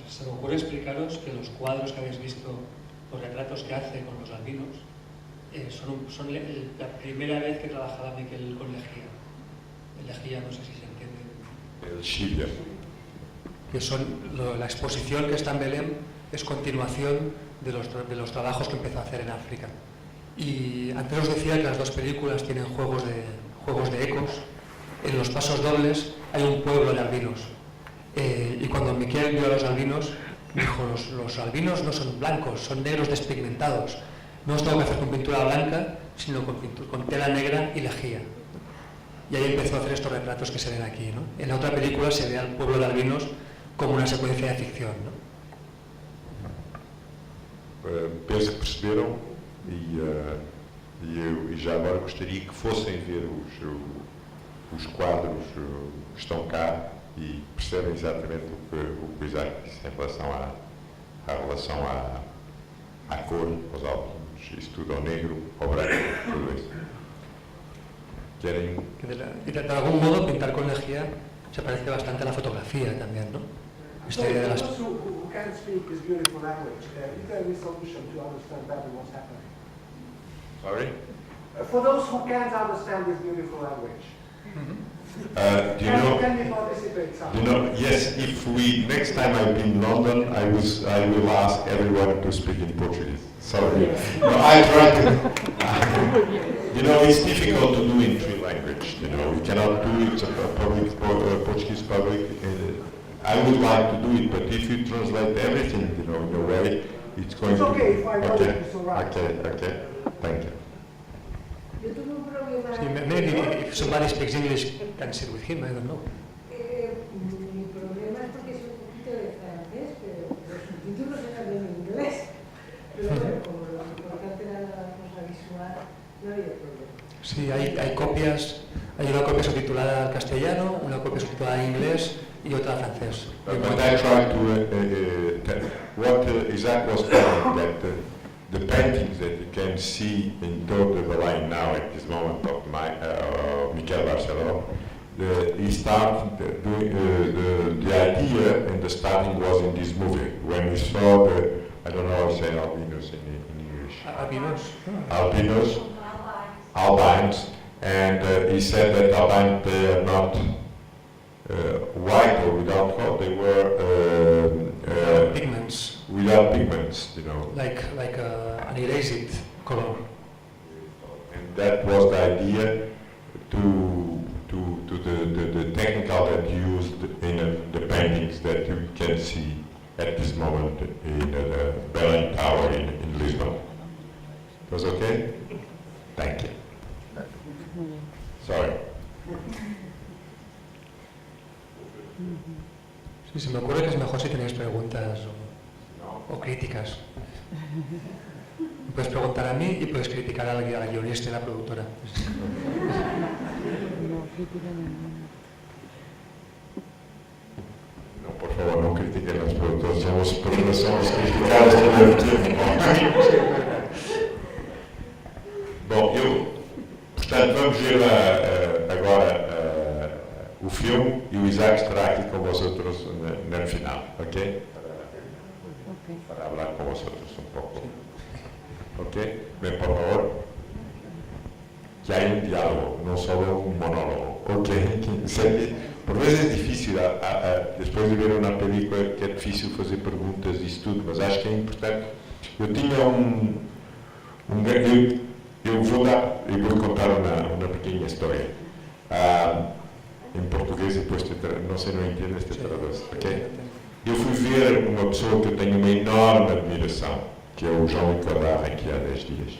Se me ocurre explicaros que los cuadros que habéis visto, los retratos que hace con los albinos, son la primera vez que trabajaba Miquel con Lejía. El Lejía, no sé si se entiende. El Chile. Que la exposición que está en Belém es continuación de los trabajos que empezó a hacer en África. Y antes os decía que las dos películas tienen juegos de ecos. En los pasos dobles hay un pueblo de albinos. Y cuando Miquel vio a los albinos, dijo, los albinos no son blancos, son negros despigmentados. No os tengo que hacer con pintura blanca, sino con tela negra y lejía. Y ahí empezó a hacer estos retratos que se ven aquí, ¿no? En la otra película se ve al pueblo de albinos como una secuencia de ficción, ¿no? Penso que perceberam e já agora gostaria que fossem ver os quadros que estão cá e percebem exatamente o que o Isaac disse em relação à cor, aos álbuns, isso tudo, ao negro, ao branco, tudo isso. ¿Quieren? Y de algún modo pintar con lejía se parece bastante a la fotografía también, ¿no? Esta idea de las... Who can't speak this beautiful language, is there any solution to understand better what's happening? Sorry? For those who can't understand this beautiful language, can we participate somehow? Yes, if next time I'll be in London, I will ask everyone to speak in Portuguese. Sorry. No, I try to... it's difficult to do in three languages, we cannot do it Portuguese public. I would like to do it, but if you translate everything, in a way, it's going to... It's okay if I don't it's all right. Okay, thank you. Maybe if somebody speaks English, can sit with him, I don't know. Mi problema es porque es un poquito de francés, pero los subtítulos eran en inglés. Pero bueno, como lo importante era la cosa visual, no había problema. Sí, hay copias, hay una copia subtitulada al castellano, una copia subtitulada en inglés y otra al francés. But I tried to tell what Isaac was telling, that the paintings that you can see in Torre de Belém now at this moment of Miquel Barceló, he started doing the idea and the starting was in this movie when we saw I don't know how to say albinos in English. Albinos. Albines, and he said that albines, they are not white or without color, they were pigments. Without pigments, Like an erased color. And that was the idea to the technical that used in the paintings that you can see at this moment in the Belém Tower in Lisbon. It was okay? Thank you. Sorry. Sí, se me ocurre que es mejor si tenéis preguntas o críticas. Puedes preguntar a mí y puedes criticar a la guionista y la productora. No, por favor, no critiquen las productoras, somos criticados todo el tiempo. Bom, portanto, vamos ver agora o filme e o Isaac estará aqui com vosotros no final, ¿ok? Para hablar con vosotros un poco. ¿Ok? Ven, por favor. Que hay un diálogo, no solo un monólogo. ¿Ok? Por vezes é difícil, depois de ver uma película, que é difícil fazer perguntas disso tudo, mas acho que é importante. Eu tinha eu vou contar uma pequena história. Em português e depois, não sei, não entendo esta tradução, ok? Eu fui ver uma pessoa que eu tenho uma enorme admiração, que é o Jean-Luc Godard, aqui há 10 dias.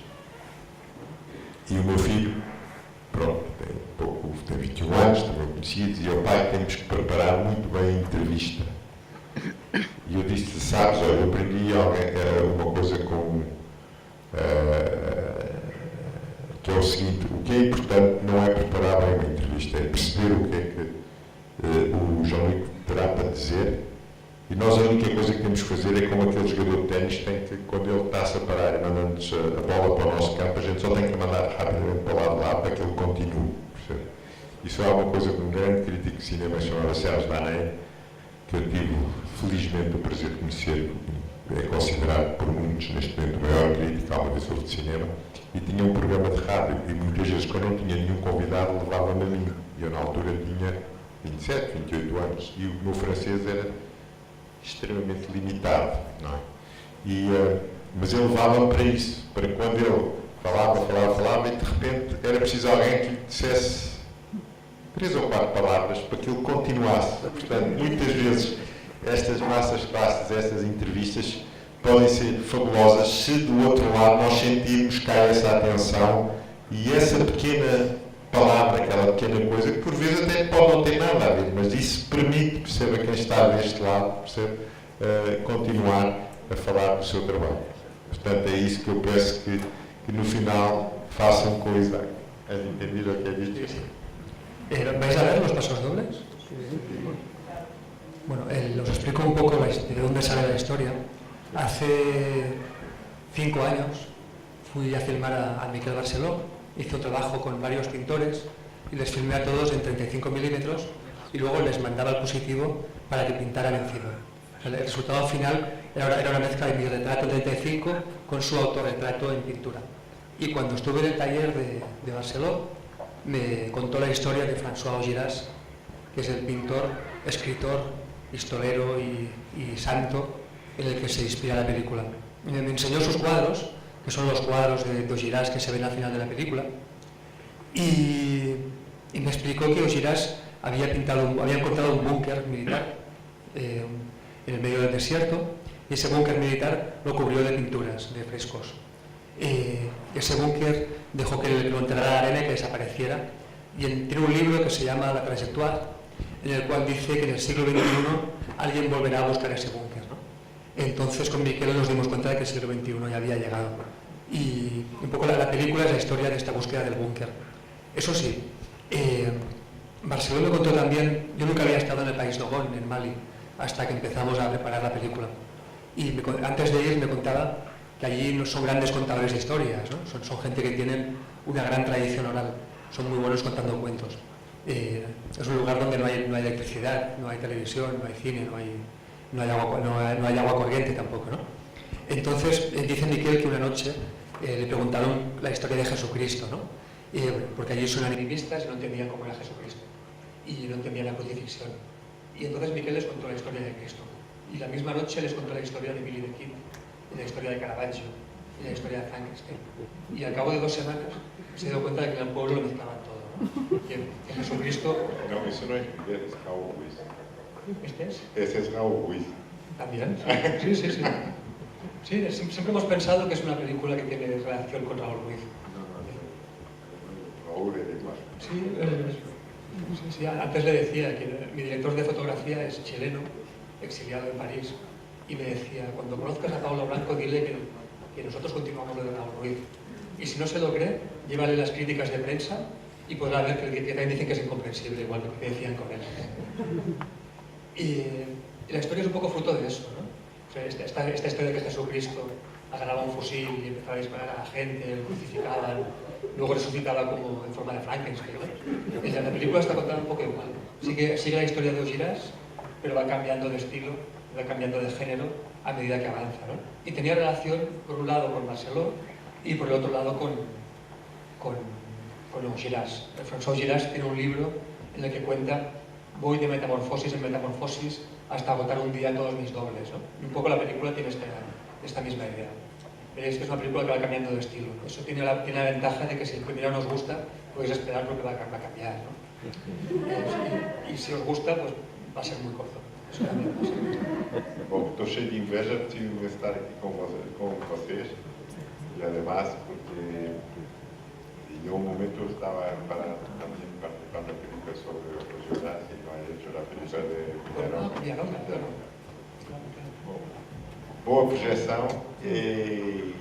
E o meu filho, pronto, tem 21 anos, também conhecia, e dizia, pai, temos que preparar muito bem a entrevista. E eu disse, sabes, olha, eu aprendi uma coisa que é o seguinte, o que é importante não é preparar bem uma entrevista, é perceber o que é que o Jean-Luc terá para dizer, e nós a única coisa que temos que fazer é como aquele jogador de ténis tem que, quando ele está-se a parar e manda-nos a bola para o nosso campo, a gente só tem que mandar rapidamente para o lado de lá para que ele continue. Percebe? Isso é uma coisa que um grande crítico de cinema chamado Serge Danet que eu tive felizmente o prazer de conhecer, é considerado por muitos neste momento o maior crítico alguma vez de cinema, e tinha um programa de rádio, e muitas vezes quando não tinha nenhum convidado levava-me a mim. Eu na altura tinha 27, 28 anos, e o meu francês era extremamente limitado, não é? Mas ele levava-me para isso, para quando ele falava, e de repente era preciso alguém que lhe dissesse 3 ou 4 palavras para que ele continuasse. Portanto, muitas vezes estas massas classes, estas entrevistas podem ser fabulosas se do outro lado nós sentirmos cá essa atenção e essa pequena palavra, aquela pequena coisa que por vezes até pode não ter nada a ver, mas isso permite, perceba quem está deste lado, percebe, continuar a falar do seu trabalho. Portanto, é isso que eu peço que no final façam com o Isaac. ¿Has entendido lo que he dicho? Sí. ¿Vais a ver los pasos dobles? Bueno, os explico un poco de dónde sale la historia. Hace 5 años fui a filmar a Miquel Barceló, hice un trabajo con varios pintores y les filmé a todos en 35 milímetros y luego les mandaba el positivo para que pintaran encima. O sea, el resultado final era una mezcla de mi retrato en 35 con su autorretrato en pintura. Y cuando estuve en el taller de Barceló, me contó la historia de François Augiras, que es el pintor, escritor, pistolero y santo en el que se inspira la película. Me enseñó sus cuadros, que son los cuadros de Augiras que se ven al final de la película, y me explicó que Augiras había encontrado un búnker militar en el medio del desierto, y ese búnker militar lo cubrió de pinturas, de frescos. Ese búnker dejó que lo enterrara la arena y que desapareciera, y tiene un libro que se llama La Trajectoire, en el cual dice que en el siglo XXI alguien volverá a buscar ese búnker, ¿no? Entonces con Miquel nos dimos cuenta de que el siglo XXI ya había llegado, y un poco la película es la historia de esta búsqueda del búnker. Eso sí, Barceló me contó también, yo nunca había estado en el país Dogon, en Mali, hasta que empezamos a preparar la película, y antes de ir me contaba que allí no son grandes contadores de historias, ¿no? Son gente que tienen una gran tradición oral, son muy buenos contando cuentos. Es un lugar donde no hay electricidad, no hay televisión, no hay cine, no hay agua corriente tampoco, ¿no? Entonces dice Miquel que una noche le preguntaron la historia de Jesucristo, ¿no? Porque allí son animistas y no entendían cómo era Jesucristo y no entendían la crucifixión. Y entonces Miquel les contó la historia de Cristo, y la misma noche les contó la historia de Billy the Kid, y la historia de Caravaggio, y la historia de Frankenstein. Y al cabo de 2 semanas se dio cuenta de que en el pueblo lo mezclaban todo, ¿no? Que Jesucristo... No, eso no es Miguel, es Raúl Ruiz. ¿Este es? Ese es Raúl Ruiz. ¿También? Sí. Sí, siempre hemos pensado que es una película que tiene relación con Raúl Ruiz. No, Raúl es igual. Sí, antes le decía que mi director de fotografía es chileno, exiliado en París, y me decía, cuando conozcas a Paulo Blanco, dile que nosotros continuamos lo de Raúl Ruiz. Y si no se lo cree, llévale las críticas de prensa y podrá ver que también dicen que es incomprensible, igual que decían con él. Y la historia es un poco fruto de eso, ¿no? O sea, esta historia de que Jesucristo agarraba un fusil y empezaba a disparar a la gente, lo crucificaban, luego resucitaba como en forma de Frankenstein, ¿no? Y la película está contada un poco igual. Sigue la historia de Augiras, pero va cambiando de estilo, va cambiando de género a medida que avanza, ¿no? Y tenía relación, por un lado, con Barceló y por el otro lado con Augiras. François Augiras tiene un libro en el que cuenta, voy de metamorfosis en metamorfosis hasta agotar un día todos mis dobles, ¿no? Y un poco la película tiene esta misma idea. Veréis que es una película que va cambiando de estilo, ¿no? Eso tiene la ventaja de que si el primero nos gusta, podéis esperar porque va a cambiar, ¿no? Y si os gusta, pues va a ser muy corto. Bom, estou cheio de inveja de estar aqui com vocês e, además, porque en un momento estaba para también participar de películas sobre Augiras y no he hecho la película de Villalonga. Boa projeção e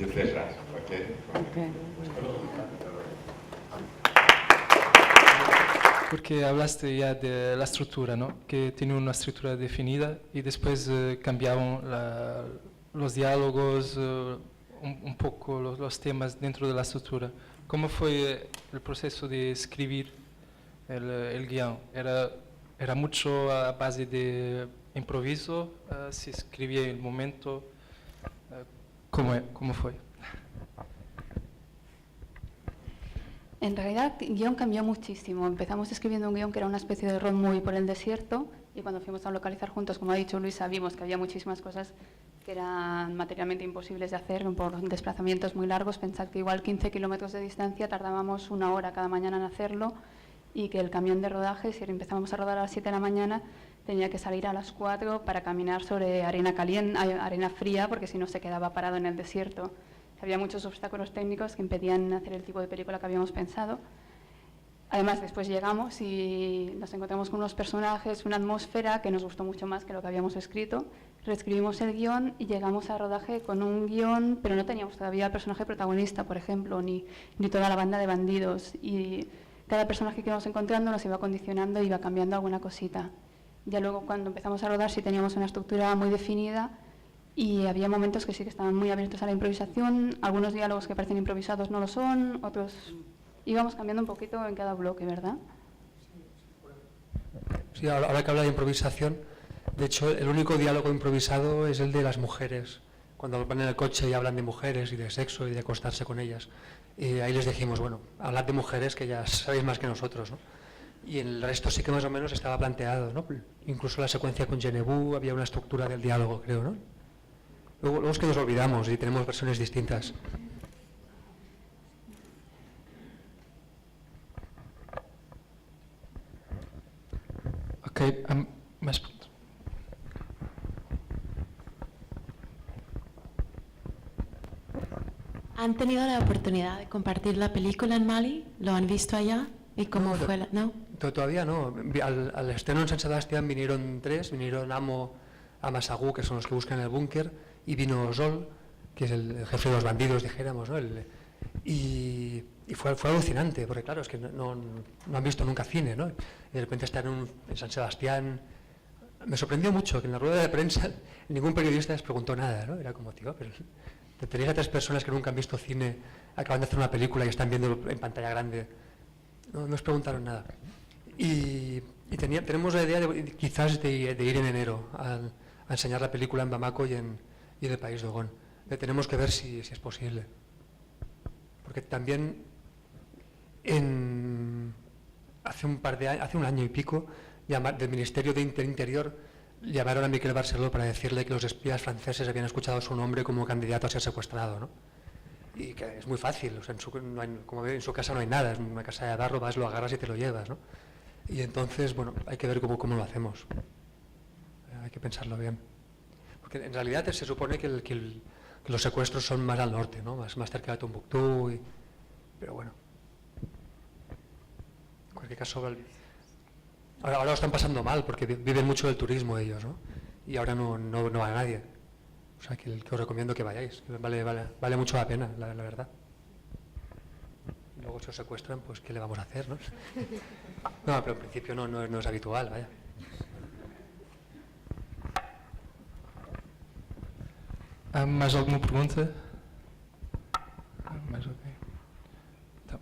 até já, ok? Porque hablaste ya de la estructura, ¿no? Que tiene una estructura definida y después cambiaban los diálogos, un poco los temas dentro de la estructura. ¿Cómo fue el proceso de escribir el guión? ¿Era era mucho a base de improviso, se escribía en el momento. ¿Cómo fue? En realidad, el guión cambió muchísimo. Empezamos escribiendo un guión que era una especie de road movie por el desierto, y cuando fuimos a localizar juntos, como ha dicho Luisa, vimos que había muchísimas cosas que eran materialmente imposibles de hacer por desplazamientos muy largos. Pensad que igual 15 kilómetros de distancia tardábamos 1 hora cada mañana en hacerlo, y que el camión de rodaje, si empezábamos a rodar a las 7 de la mañana, tenía que salir a las 4 para caminar sobre arena caliente, arena fría, porque si no se quedaba parado en el desierto. Había muchos obstáculos técnicos que impedían hacer el tipo de película que habíamos pensado. Además, después llegamos y nos encontramos con unos personajes, una atmósfera que nos gustó mucho más que lo que habíamos escrito. Reescribimos el guión y llegamos a rodaje con un guión, pero no teníamos todavía el personaje protagonista, por ejemplo, ni toda la banda de bandidos. Y cada personaje que íbamos encontrando nos iba condicionando, iba cambiando alguna cosita. Ya luego, cuando empezamos a rodar, sí teníamos una estructura muy definida, y había momentos que sí que estaban muy abiertos a la improvisación. Algunos diálogos que parecen improvisados no lo son, otros íbamos cambiando un poquito en cada bloque, ¿verdad? Sí, ahora que habla de improvisación, de hecho, el único diálogo improvisado es el de las mujeres, cuando van en el coche y hablan de mujeres y de sexo y de acostarse con ellas. Y ahí les dijimos, bueno, hablad de mujeres que ya sabéis más que nosotros, ¿no? Y el resto sí que más o menos estaba planteado, ¿no? Incluso la secuencia con Genevieve había una estructura del diálogo, creo, ¿no? Luego es que nos olvidamos y tenemos versiones distintas. Ok, más puntos. ¿Han tenido la oportunidad de compartir la película en Mali? ¿Lo han visto allá? ¿Y cómo fue la...? ¿No? Todavía no. Al estreno en San Sebastián vinieron 3, vinieron Amo, Amasagú, que son los que buscan el búnker, y vino Zol, que es el jefe de los bandidos, dijéramos, ¿no? Y fue alucinante, porque claro, es que no han visto nunca cine, ¿no? Y de repente estar en San Sebastián. Me sorprendió mucho que en la rueda de prensa ningún periodista les preguntó nada, ¿no? Era como, tío, pero tenéis a 3 personas que nunca han visto cine, acaban de hacer una película y están viendo en pantalla grande. No os preguntaron nada. Y tenemos la idea quizás de ir en enero a enseñar la película en Bamako y en el país de Ogón. Tenemos que ver si es posible. Porque también hace un año y pico, del Ministerio de Interior llamaron a Miquel Barceló para decirle que los espías franceses habían escuchado su nombre como candidato a ser secuestrado, ¿no? Y que es muy fácil, o sea, como ve, en su casa no hay nada, es una casa de barro, vas, lo agarras y te lo llevas, ¿no? Y entonces, bueno, hay que ver cómo lo hacemos. Hay que pensarlo bien. Porque en realidad se supone que los secuestros son más al norte, ¿no? Más cerca de Tombuctú, pero bueno. En cualquier caso, ahora lo están pasando mal porque viven mucho del turismo ellos, ¿no? Y ahora no va nadie. O sea, que os recomiendo que vayáis. Vale mucho la pena, la verdad. Y luego si os secuestran, pues ¿qué le vamos a hacer, no? No, pero en principio no es habitual, vaya. Mais alguma pergunta? Mais alguém? Então,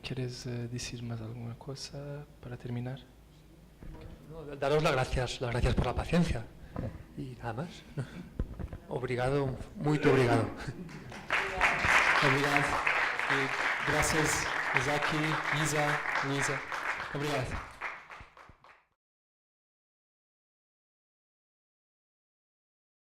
¿quieres decir más alguna cosa para terminar? No, daros las gracias por la paciencia. Y nada más. Obrigado, muito obrigado. Obrigado. E graças, Isaac, Isa, Luísa. Obrigado.